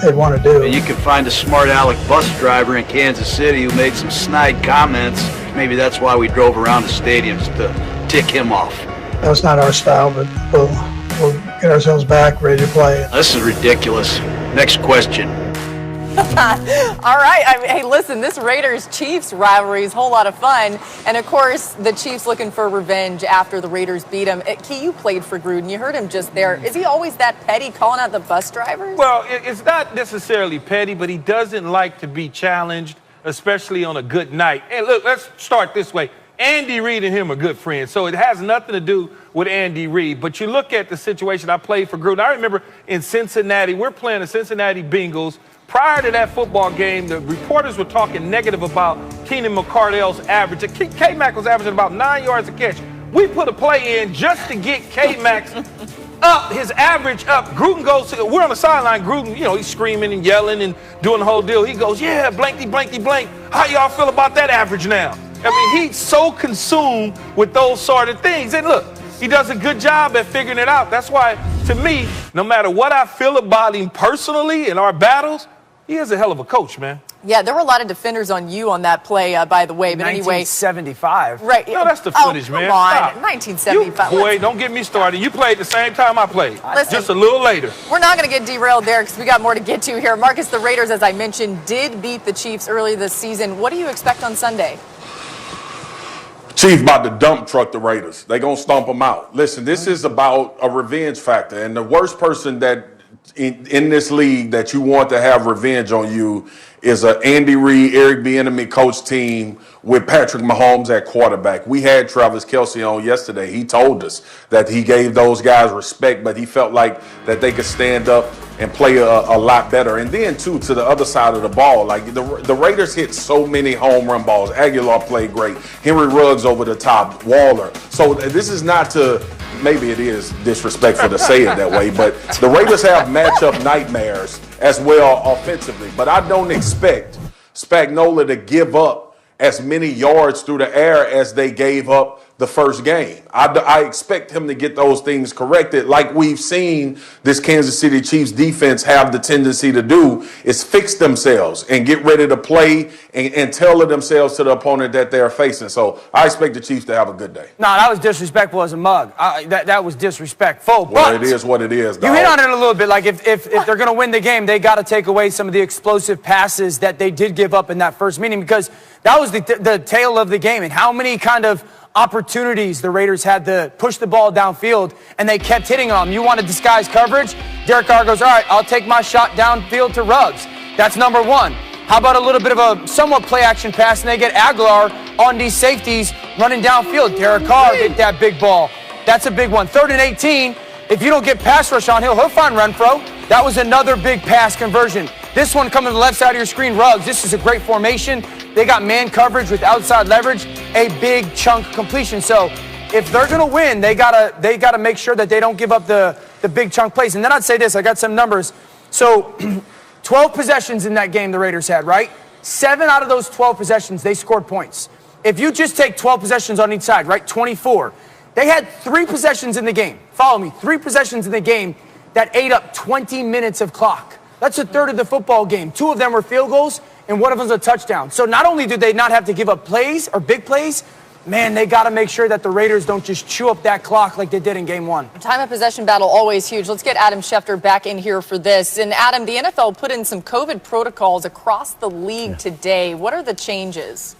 they'd want to do. You can find a smart aleck bus driver in Kansas City who made some snide comments. Maybe that's why we drove around the stadiums to tick him off. That's not our style, but we'll get ourselves back, ready to play. This is ridiculous. Next question. All right. Hey, listen, this Raiders-Chiefs rivalry is a whole lot of fun. And, of course, the Chiefs looking for revenge after the Raiders beat them. Key, you played for Gruden. You heard him just there. Is he always that petty calling out the bus drivers? Well, it's not necessarily petty, but he doesn't like to be challenged, especially on a good night. And, look, let's start this way. Andy Reid and him are good friends, so it has nothing to do with Andy Reid. But you look at the situation. I played for Gruden. I remember in Cincinnati, we're playing the Cincinnati Bengals. Prior to that football game, the reporters were talking negative about Keenan McCardell's average. K-Mac was averaging about 9 yards a catch. We put a play in just to get K-Max up, his average up. Gruden goes to, we're on the sideline. Gruden, he's screaming and yelling and doing the whole deal. He goes, yeah, blankety, blankety, blank. How y'all feel about that average now? I mean, he's so consumed with those sort of things. And look, he does a good job at figuring it out. That's why, to me, no matter what I feel about him personally in our battles, he is a hell of a coach, man. Yeah, there were a lot of defenders on you on that play, by the way. But 1975. Right. No, that's the footage, man. Come on, Stop. 1975. Boy, don't get me started. You played the same time I played, Listen, just a little later. We're not going to get derailed there because we got more to get to here. Marcus, the Raiders, as I mentioned, did beat the Chiefs early this season. What do you expect on Sunday? Chiefs about to dump truck the Raiders. They gonna stomp them out. Listen, this is about a revenge factor, and the worst person that in this league that you want to have revenge on you is a Andy Reid, Eric Bieniemy coach team with Patrick Mahomes at quarterback. We had Travis Kelce on yesterday. He told us that he gave those guys respect, but he felt like that they could stand up and play a lot better. And then, too, to the other side of the ball, like the Raiders hit so many home run balls. Aguilar played great. Henry Ruggs over the top. Waller. So this is not to, maybe it is disrespectful to say it that way, but the Raiders have matchup nightmares as well offensively. But I don't expect Spagnuolo to give up as many yards through the air as they gave up the first game. I expect him to get those things corrected like we've seen this Kansas City Chiefs defense have the tendency to do, is fix themselves and get ready to play and tailor themselves to the opponent that they're facing. So I expect the Chiefs to have a good day. No, that was disrespectful as a mug. That was disrespectful. Well, but it is what it is, dog. You hit on it a little bit. Like if they're going to win the game, they got to take away some of the explosive passes that they did give up in that first meeting, because that was the tail of the game. And how many kind of opportunities the Raiders had to push the ball downfield, and they kept hitting on them. You want to disguise coverage? Derek Carr goes, all right, I'll take my shot downfield to Ruggs. That's number one. How about a little bit of a somewhat play-action pass, and they get Aguilar on these safeties running downfield. Derek Carr hit that big ball. That's a big one. 3rd and 18. If you don't get pass rush on, he'll find Renfro. That was another big pass conversion. This one coming to the left side of your screen, Ruggs. This is a great formation. They got man coverage with outside leverage, a big chunk completion. So if they're going to win, they gotta make sure that they don't give up the big chunk plays. And then I'd say this, I got some numbers. So 12 possessions in that game the Raiders had, right? 7 out of those 12 possessions, they scored points. If you just take 12 possessions on each side, right, 24, they had 3 possessions in the game. Follow me, 3 possessions in the game that ate up 20 minutes of clock. That's a third of the football game. 2 of them were field goals, and 1 of them's a touchdown. So not only do they not have to give up plays or big plays, man, they got to make sure that the Raiders don't just chew up that clock like they did in game 1. Time of possession battle, always huge. Let's get Adam Schefter back in here for this. And Adam, the NFL put in some COVID protocols across the league today. What are the changes?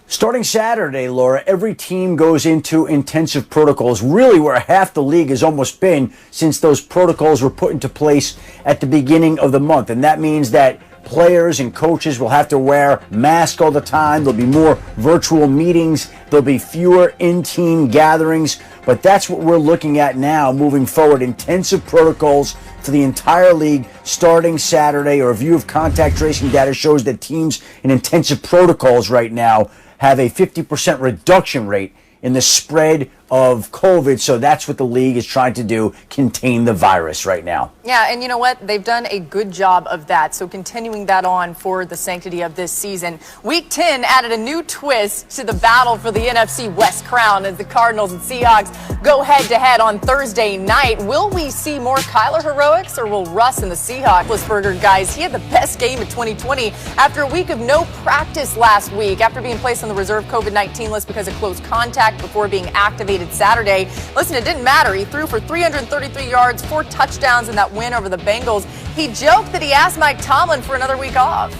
Starting Saturday, Laura, every team goes into intensive protocols, really where half the league has almost been since those protocols were put into place at the beginning of the month. And that means that players and coaches will have to wear masks all the time. There'll be more virtual meetings. There'll be fewer in-team gatherings. But that's what we're looking at now moving forward. Intensive protocols for the entire league starting Saturday. A review of contact tracing data shows that teams in intensive protocols right now have a 50% reduction rate in the spread of COVID. So that's what the league is trying to do, contain the virus right now. Yeah, and you know what? They've done a good job of that. So continuing that on for the sanctity of this season. Week 10 added a new twist to the battle for the NFC West crown as the Cardinals and Seahawks go head-to-head on Thursday night. Will we see more Kyler heroics, or will Russ and the Seahawks? Roethlisberger, guys, he had the best game of 2020 after a week of no practice last week, after being placed on the reserve COVID-19 list because of close contact before being activated Saturday. Listen, it didn't matter. He threw for 333 yards, 4 touchdowns in that win over the Bengals. He joked that he asked Mike Tomlin for another week off.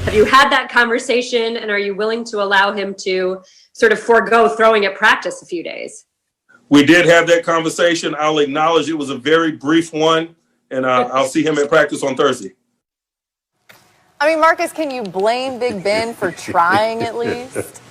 Have you had that conversation, and are you willing to allow him to sort of forego throwing at practice a few days? We did have that conversation. I'll acknowledge it was a very brief one, and I'll see him at practice on Thursday. I mean, Marcus, can you blame Big Ben for trying at least?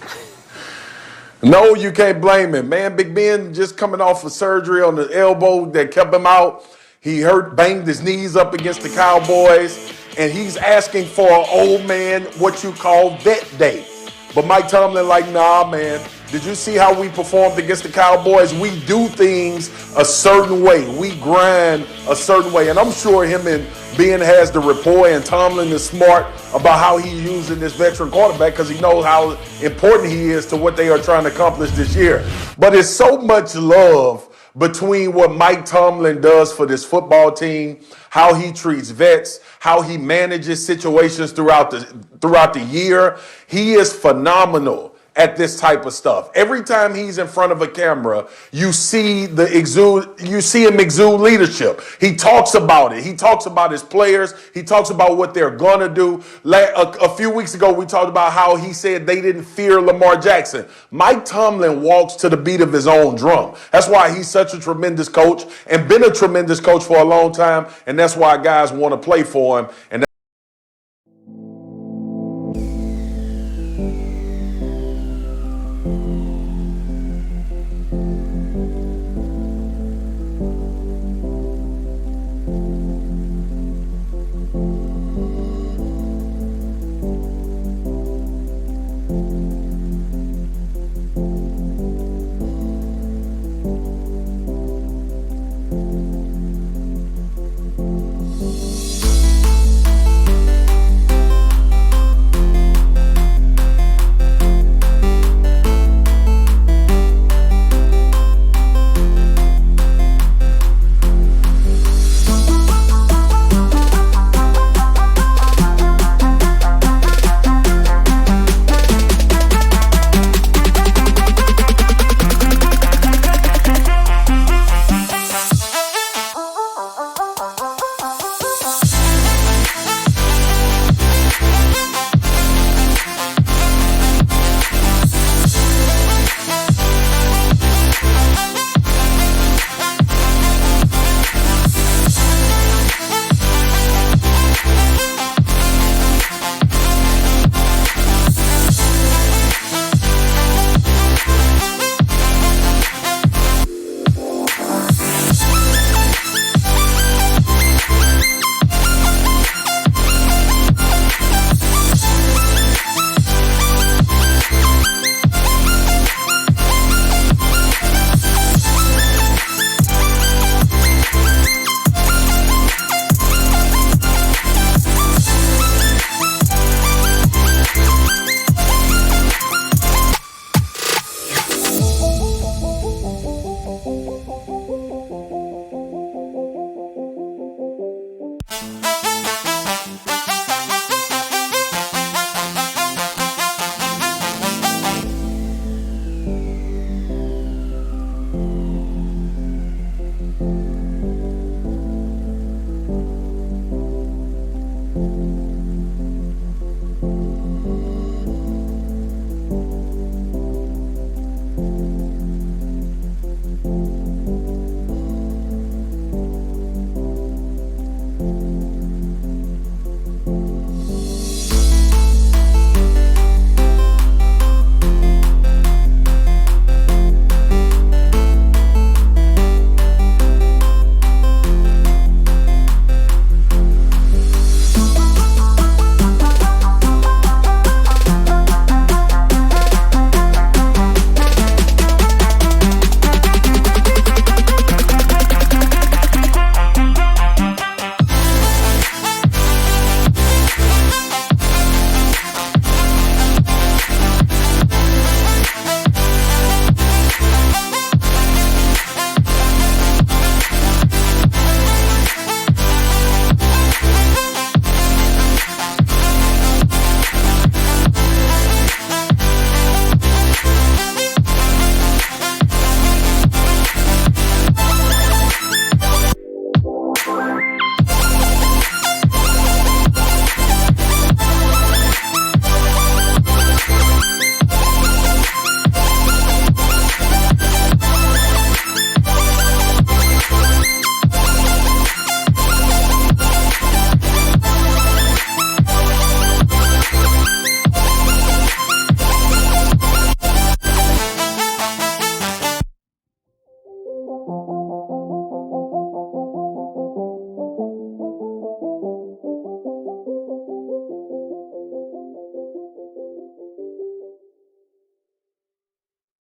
No, you can't blame him, man. Big Ben just coming off of surgery on the elbow that kept him out. He banged his knees up against the Cowboys, and he's asking for an old man, what you call vet day. But Mike Tomlin like, nah, man. Did you see how we performed against the Cowboys? We do things a certain way. We grind a certain way. And I'm sure him and Ben has the rapport, and Tomlin is smart about how he's using this veteran quarterback because he knows how important he is to what they are trying to accomplish this year. But it's so much love between what Mike Tomlin does for this football team, how he treats vets, how he manages situations throughout the year. He is phenomenal at this type of stuff. Every time he's in front of a camera, you see him exude leadership. He talks about it. He talks about his players. He talks about what they're gonna do. A few weeks ago, we talked about how he said they didn't fear Lamar Jackson. Mike Tomlin walks to the beat of his own drum. That's why he's such a tremendous coach and been a tremendous coach for a long time. And that's why guys want to play for him. And